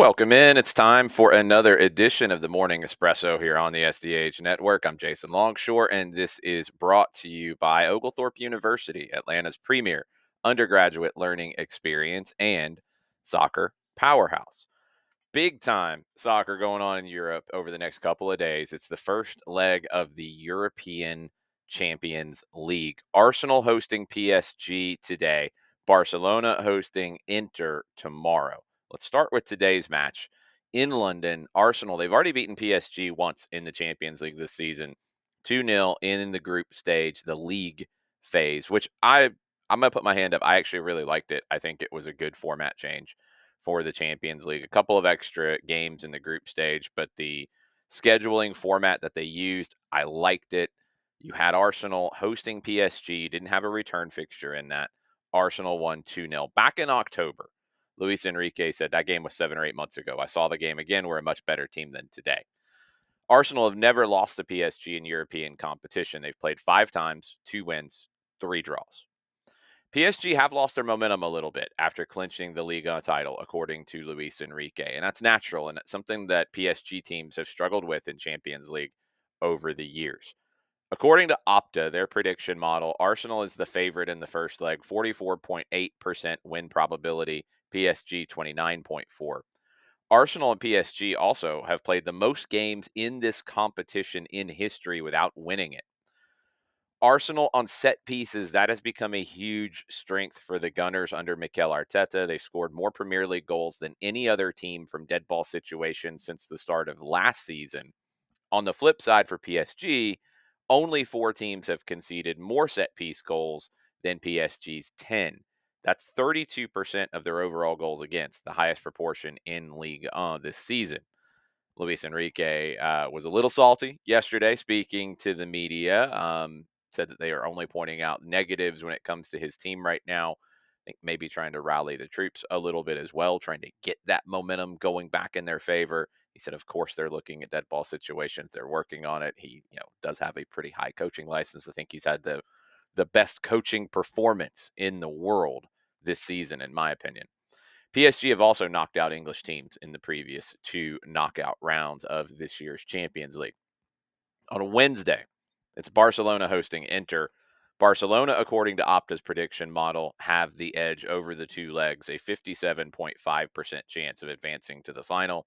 Welcome in. It's time for another edition of the Morning Espresso here on the SDH Network. I'm Jason Longshore, and this is brought to you by Oglethorpe University, Atlanta's premier undergraduate learning experience and soccer powerhouse. Big time soccer going on in Europe over the next couple of days. It's the first leg of the European Champions League. Arsenal hosting PSG today, Barcelona hosting Inter tomorrow. Let's start with today's match in London. Arsenal, they've already beaten PSG once in the Champions League this season, 2-0 in the group stage, the Ligue phase, which I'm going to put my hand up. I actually really liked it. I think it was a good format change for the Champions League. A couple of extra games in the group stage, but the scheduling format that they used, I liked it. You had Arsenal hosting PSG, didn't have a return fixture in that. Arsenal won 2-0. Back in October, Luis Enrique said that game was 7 or 8 months ago. I saw the game again. We're a much better team than today. Arsenal have never lost to PSG in European competition. They've played 5 times, 2 wins, 3 draws. PSG have lost their momentum a little bit after clinching the Ligue title, according to Luis Enrique. And that's natural, and it's something that PSG teams have struggled with in Champions League over the years. According to Opta, their prediction model, Arsenal is the favorite in the first leg, 44.8% win probability, PSG 29.4. Arsenal and PSG also have played the most games in this competition in history without winning it. Arsenal on set pieces, that has become a huge strength for the Gunners under Mikel Arteta. They've scored more Premier League goals than any other team from dead ball situations since the start of last season. On the flip side for PSG, only 4 teams have conceded more set piece goals than PSG's 10. That's 32% of their overall goals against, the highest proportion in Ligue 1 this season. Luis Enrique was a little salty yesterday, speaking to the media. Said that they are only pointing out negatives when it comes to his team right now. I think maybe trying to rally the troops a little bit as well, trying to get that momentum going back in their favor. He said, of course, they're looking at dead ball situations. They're working on it. He, does have a pretty high coaching license. I think he's had the best coaching performance in the world this season, in my opinion. PSG have also knocked out English teams in the previous 2 knockout rounds of this year's Champions League. On Wednesday, it's Barcelona hosting Inter. Barcelona, according to Opta's prediction model, have the edge over the 2 legs, a 57.5% chance of advancing to the final.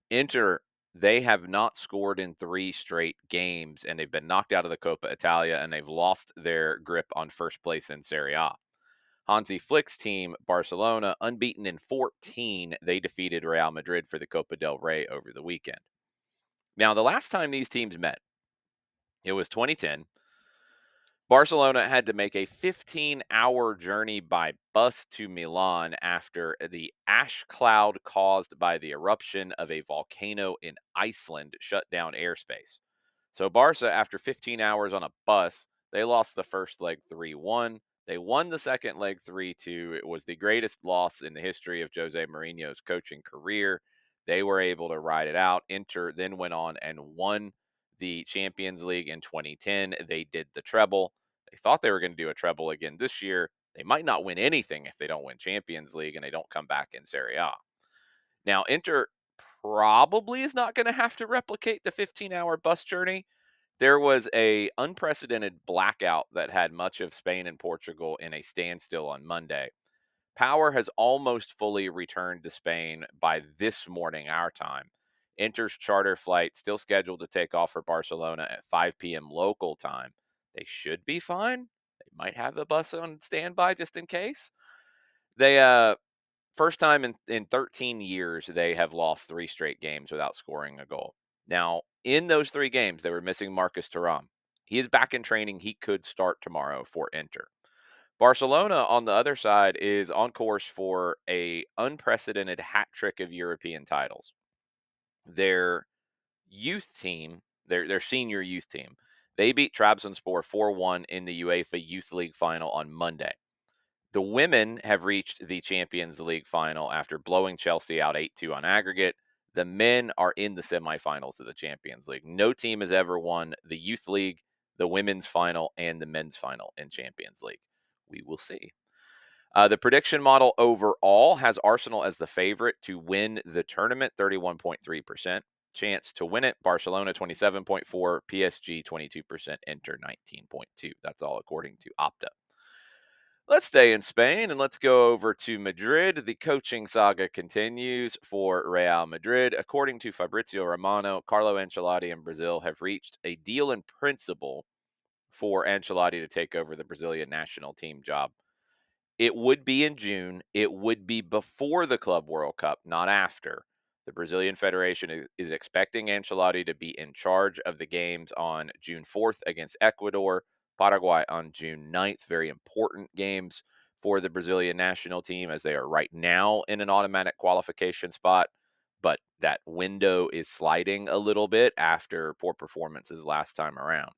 Inter, they have not scored in 3 straight games, and they've been knocked out of the Coppa Italia, and they've lost their grip on first place in Serie A. Hansi Flick's team, Barcelona, unbeaten in 14. They defeated Real Madrid for the Copa del Rey over the weekend. Now, the last time these teams met, it was 2010. Barcelona had to make a 15-hour journey by bus to Milan after the ash cloud caused by the eruption of a volcano in Iceland shut down airspace. So Barca, after 15 hours on a bus, they lost the first leg 3-1. They won the second leg 3-2. It was the greatest loss in the history of Jose Mourinho's coaching career. They were able to ride it out. Inter then went on and won the Champions League in 2010. They did the treble. They thought they were going to do a treble again this year. They might not win anything if they don't win Champions League and they don't come back in Serie A. Now, Inter probably is not going to have to replicate the 15-hour bus journey. There was a unprecedented blackout that had much of Spain and Portugal in a standstill on Monday. Power has almost fully returned to Spain by this morning, our time. Inter's charter flight still scheduled to take off for Barcelona at 5 p.m. local time. They should be fine. They might have the bus on standby just in case. They first time in 13 years, they have lost 3 straight games without scoring a goal. Now, in those 3 games, they were missing Marcus Thuram. He is back in training. He could start tomorrow for Inter. Barcelona, on the other side, is on course for a unprecedented hat trick of European titles. Their youth team, their senior youth team, they beat Trabzonspor 4-1 in the UEFA Youth League final on Monday. The women have reached the Champions League final after blowing Chelsea out 8-2 on aggregate. The men are in the semifinals of the Champions League. No team has ever won the Youth League, the women's final, and the men's final in Champions League. We will see. The prediction model overall has Arsenal as the favorite to win the tournament, 31.3%. Chance to win it, Barcelona 27.4, PSG 22%, Inter 19.2. That's all according to Opta. Let's stay in Spain and let's go over to Madrid. The coaching saga continues for Real Madrid. According to Fabrizio Romano, Carlo Ancelotti and Brazil have reached a deal in principle for Ancelotti to take over the Brazilian national team job. It would be in June. It would be before the Club World Cup, not after. The Brazilian Federation is expecting Ancelotti to be in charge of the games on June 4th against Ecuador, Paraguay on June 9th. Very important games for the Brazilian national team as they are right now in an automatic qualification spot. But that window is sliding a little bit after poor performances last time around.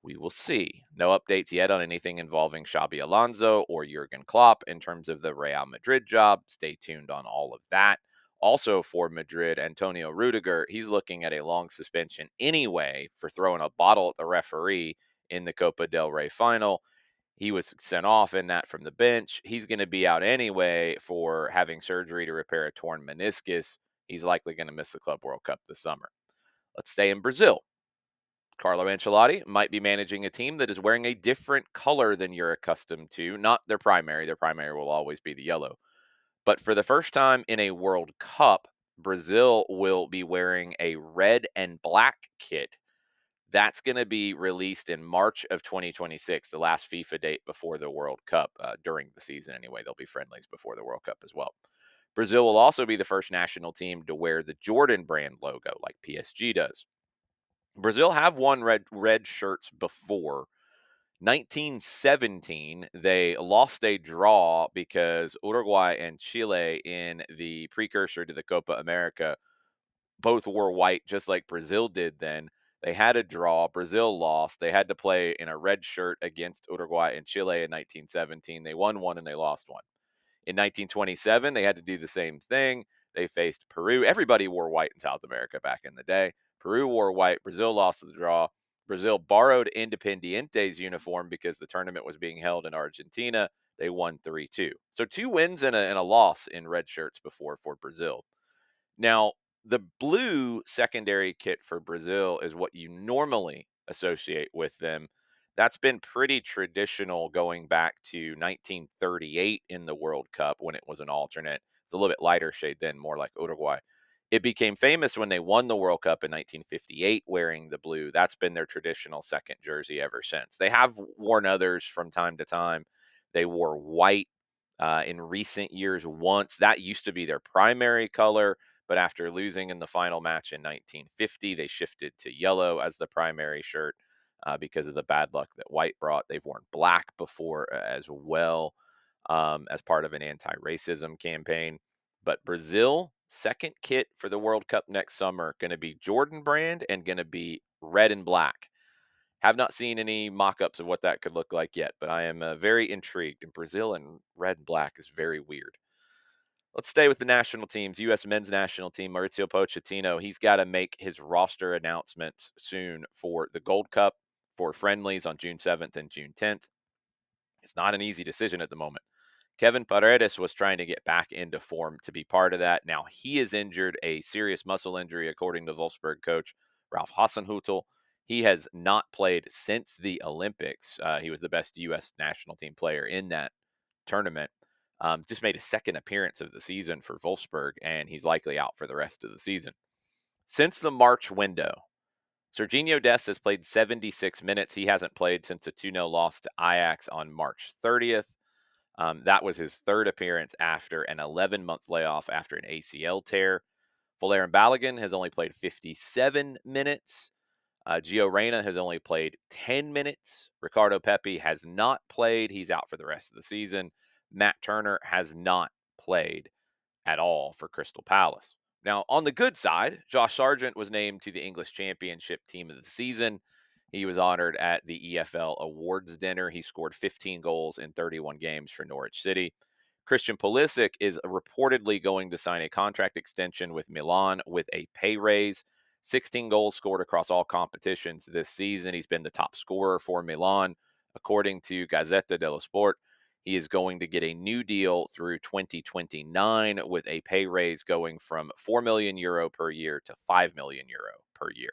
We will see. No updates yet on anything involving Xabi Alonso or Jurgen Klopp in terms of the Real Madrid job. Stay tuned on all of that. Also for Madrid, Antonio Rudiger, he's looking at a long suspension anyway for throwing a bottle at the referee in the Copa del Rey final. He was sent off in that from the bench. He's going to be out anyway for having surgery to repair a torn meniscus. He's likely going to miss the Club World Cup this summer. Let's stay in Brazil. Carlo Ancelotti might be managing a team that is wearing a different color than you're accustomed to. Not their primary. Their primary will always be the yellow. But for the first time in a World Cup, Brazil will be wearing a red and black kit. That's going to be released in March of 2026, the last FIFA date before the World Cup, during the season anyway. There'll be friendlies before the World Cup as well. Brazil will also be the first national team to wear the Jordan brand logo like PSG does. Brazil have won red shirts before. 1917, they lost a draw because Uruguay and Chile in the precursor to the Copa America both wore white, just like Brazil did then. They had a draw. Brazil lost. They had to play in a red shirt against Uruguay and Chile in 1917. They won one and they lost one. In 1927, they had to do the same thing. They faced Peru. Everybody wore white in South America back in the day. Peru wore white. Brazil lost the draw. Brazil borrowed Independiente's uniform because the tournament was being held in Argentina. They won 3-2. So 2 wins and a loss in red shirts before for Brazil. Now, the blue secondary kit for Brazil is what you normally associate with them. That's been pretty traditional going back to 1938 in the World Cup when it was an alternate. It's a little bit lighter shade then, more like Uruguay. It became famous when they won the World Cup in 1958 wearing the blue. That's been their traditional second jersey ever since. They have worn others from time to time. They wore white in recent years once. That used to be their primary color. But after losing in the final match in 1950, they shifted to yellow as the primary shirt because of the bad luck that white brought. They've worn black before as well as part of an anti racism campaign. But Brazil, second kit for the World Cup next summer, going to be Jordan brand and going to be red and black. Have not seen any mock ups of what that could look like yet, but I am very intrigued. And Brazil and red and black is very weird. Let's stay with the national teams. U.S. men's national team, Mauricio Pochettino, he's got to make his roster announcements soon for the Gold Cup, for friendlies on June 7th and June 10th. It's not an easy decision at the moment. Kevin Paredes was trying to get back into form to be part of that. Now he is injured, a serious muscle injury, according to Wolfsburg coach Ralph Hasenhüttl. He has not played since the Olympics. He was the best U.S. national team player in that tournament. Just made his second appearance of the season for Wolfsburg, and he's likely out for the rest of the season. Since the March window, Serginho Dest has played 76 minutes. He hasn't played since a 2-0 loss to Ajax on March 30th. That was his third appearance after an 11-month layoff after an ACL tear. Valerian Balogun has only played 57 minutes. Gio Reyna has only played 10 minutes. Ricardo Pepi has not played. He's out for the rest of the season. Matt Turner has not played at all for Crystal Palace. Now, on the good side, Josh Sargent was named to the English Championship Team of the Season. He was honored at the EFL Awards dinner. He scored 15 goals in 31 games for Norwich City. Christian Pulisic is reportedly going to sign a contract extension with Milan with a pay raise. 16 goals scored across all competitions this season. He's been the top scorer for Milan, according to Gazzetta dello Sport. He is going to get a new deal through 2029 with a pay raise going from 4 million euro per year to 5 million euro per year.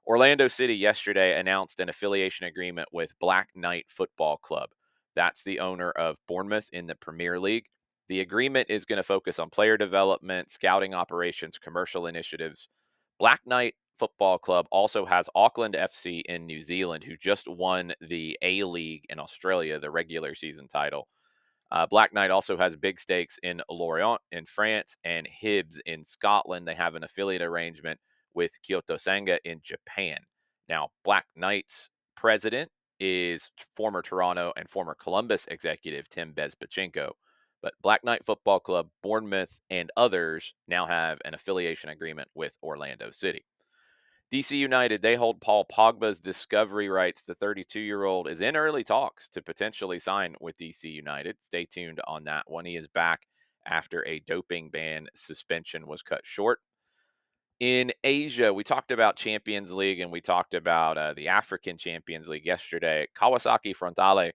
Orlando City yesterday announced an affiliation agreement with Black Knight Football Club. That's the owner of Bournemouth in the Premier League. The agreement is going to focus on player development, scouting operations, commercial initiatives. Black Knight Football Club also has Auckland FC in New Zealand, who just won the A League in Australia, the regular season title. Black Knight also has big stakes in Lorient in France and Hibs in Scotland. They have an affiliate arrangement with Kyoto Sanga in Japan. Now, Black Knight's president is former Toronto and former Columbus executive Tim Bezpachenko. But Black Knight Football Club, Bournemouth, and others now have an affiliation agreement with Orlando City. DC United, they hold Paul Pogba's discovery rights. The 32-year-old is in early talks to potentially sign with DC United. Stay tuned on that one. He is back after a doping ban suspension was cut short. In Asia, we talked about Champions League and we talked about the African Champions League yesterday. Kawasaki Frontale,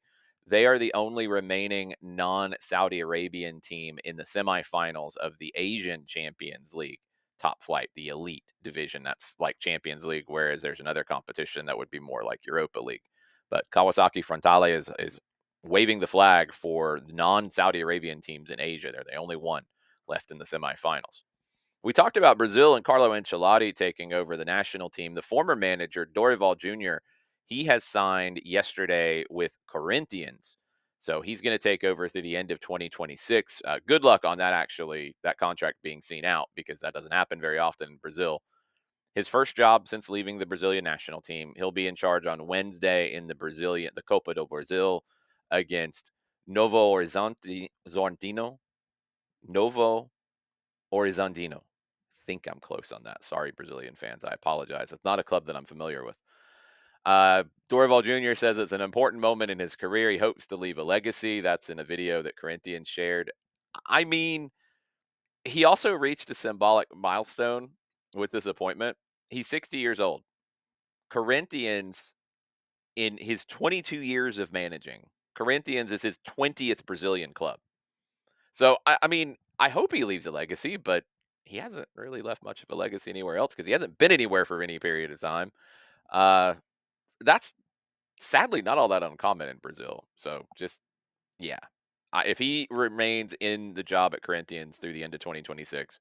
they are the only remaining non-Saudi Arabian team in the semifinals of the Asian Champions League top flight, the elite division. That's like Champions League, whereas there's another competition that would be more like Europa League. But Kawasaki Frontale is waving the flag for non-Saudi Arabian teams in Asia. They're the only one left in the semifinals. We talked about Brazil and Carlo Ancelotti taking over the national team. The former manager, Dorival Jr., he has signed yesterday with Corinthians. So he's going to take over through the end of 2026. Good luck on that, actually, that contract being seen out, because that doesn't happen very often in Brazil. His first job since leaving the Brazilian national team. He'll be in charge on Wednesday in the Copa do Brazil against Novo Horizonte, Zorntino, Novo Horizontino. Think I'm close on that. Sorry, Brazilian fans. I apologize. It's not a club that I'm familiar with. Dorival Jr. says it's an important moment in his career. He hopes to leave a legacy. That's in a video that Corinthians shared. I mean, he also reached a symbolic milestone with this appointment. He's 60 years old. Corinthians, in his 22 years of managing, Corinthians is his 20th Brazilian club. So, I mean, I hope he leaves a legacy, but he hasn't really left much of a legacy anywhere else because he hasn't been anywhere for any period of time. Uh, that's sadly not all that uncommon in Brazil. So, just, yeah. If he remains in the job at Corinthians through the end of 2026,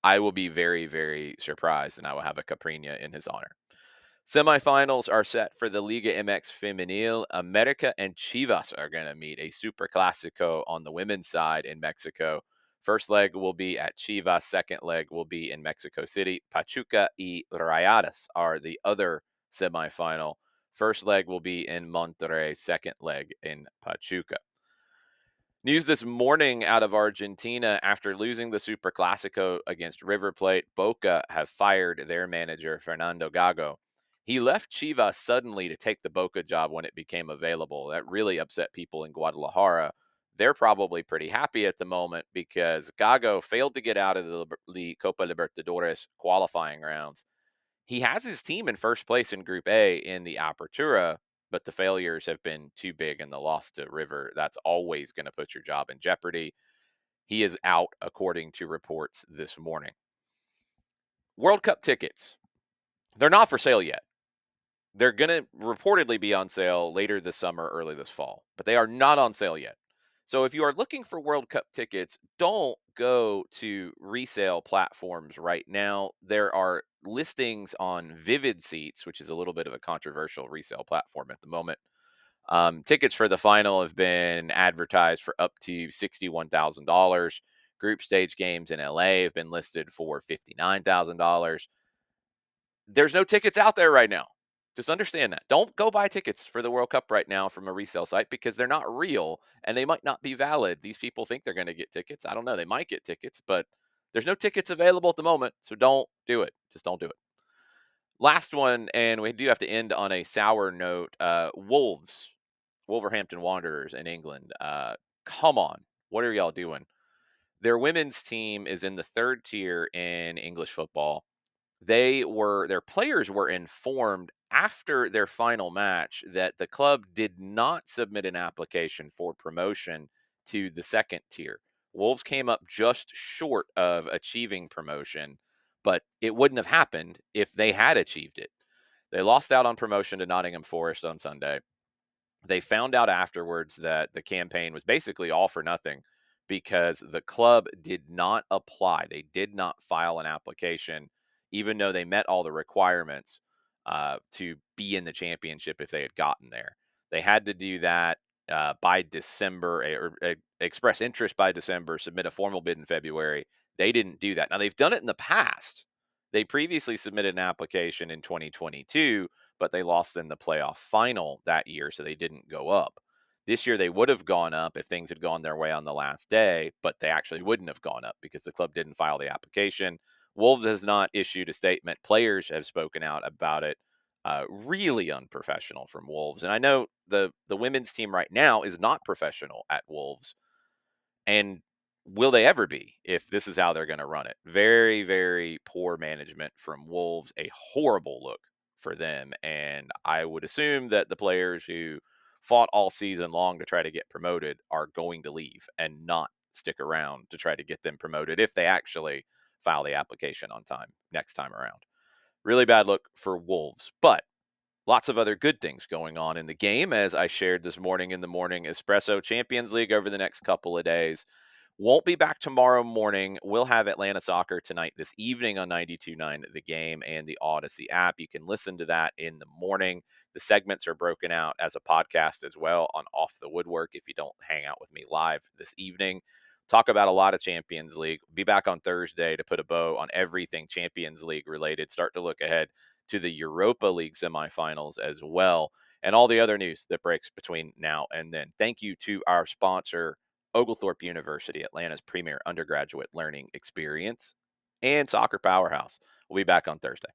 I will be very, very surprised, and I will have a Caprina in his honor. Semifinals are set for the Liga MX Femenil. America and Chivas are going to meet a super classico on the women's side in Mexico. First leg will be at Chivas. Second leg will be in Mexico City. Pachuca y Rayadas are the other semifinal. First leg will be in Monterrey. Second leg in Pachuca. News this morning out of Argentina: after losing the Super Clasico against River Plate, Boca have fired their manager, Fernando Gago. He left Chivas suddenly to take the Boca job when it became available. That really upset people in Guadalajara. They're probably pretty happy at the moment because Gago failed to get out of the Copa Libertadores qualifying rounds. He has his team in first place in Group A in the Apertura, but the failures have been too big, and the loss to River, that's always going to put your job in jeopardy. He is out, according to reports this morning. World Cup tickets, they're not for sale yet. They're going to reportedly be on sale later this summer, early this fall, but they are not on sale yet. So if you are looking for World Cup tickets, don't go to resale platforms right now. There are listings on Vivid Seats, which is a little bit of a controversial resale platform at the moment. Tickets for the final have been advertised for up to $61,000. Group stage games in LA have been listed for $59,000. There's no tickets out there right now. Just understand that. Don't go buy tickets for the World Cup right now from a resale site because they're not real and they might not be valid. These people think they're going to get tickets. I don't know. They might get tickets, but there's no tickets available at the moment. So don't do it. Just don't do it. Last one, and we do have to end on a sour note. Wolverhampton Wanderers in England. Come on. What are y'all doing? Their women's team is in the third tier in English football. Their players were informed after their final match that the club did not submit an application for promotion to the second tier. Wolves came up just short of achieving promotion, but it wouldn't have happened if they had achieved it. They lost out on promotion to Nottingham Forest on Sunday. They found out afterwards that the campaign was basically all for nothing because the club did not apply. They did not file an application, even though they met all the requirements to be in the championship if they had gotten there. They had to do that by December, or express interest by December, submit a formal bid in February. They didn't do that. Now, they've done it in the past. They previously submitted an application in 2022, but they lost in the playoff final that year, so they didn't go up. This year, they would have gone up if things had gone their way on the last day, but they actually wouldn't have gone up because the club didn't file the application. Wolves has not issued a statement. Players have spoken out about it. Really unprofessional from Wolves. And I know the women's team right now is not professional at Wolves, and will they ever be if this is how they're going to run it? Very, very poor management from Wolves, a horrible look for them. And I would assume that the players who fought all season long to try to get promoted are going to leave and not stick around to try to get them promoted if they actually file the application on time next time around. Really bad look for Wolves. But lots of other good things going on in the game, as I shared this morning in the Morning Espresso. Champions League over the next couple of days. Won't be back tomorrow morning. We'll have Atlanta Soccer tonight this evening on 92.9 The Game and the Odyssey app. You can listen to that in the morning. The segments are broken out as a podcast as well on Off the Woodwork if you don't hang out with me live this evening. Talk about a lot of Champions League. Be back on Thursday to put a bow on everything Champions League related. Start to look ahead to the Europa League semifinals as well, and all the other news that breaks between now and then. Thank you to our sponsor, Oglethorpe University, Atlanta's premier undergraduate learning experience, and Soccer Powerhouse. We'll be back on Thursday.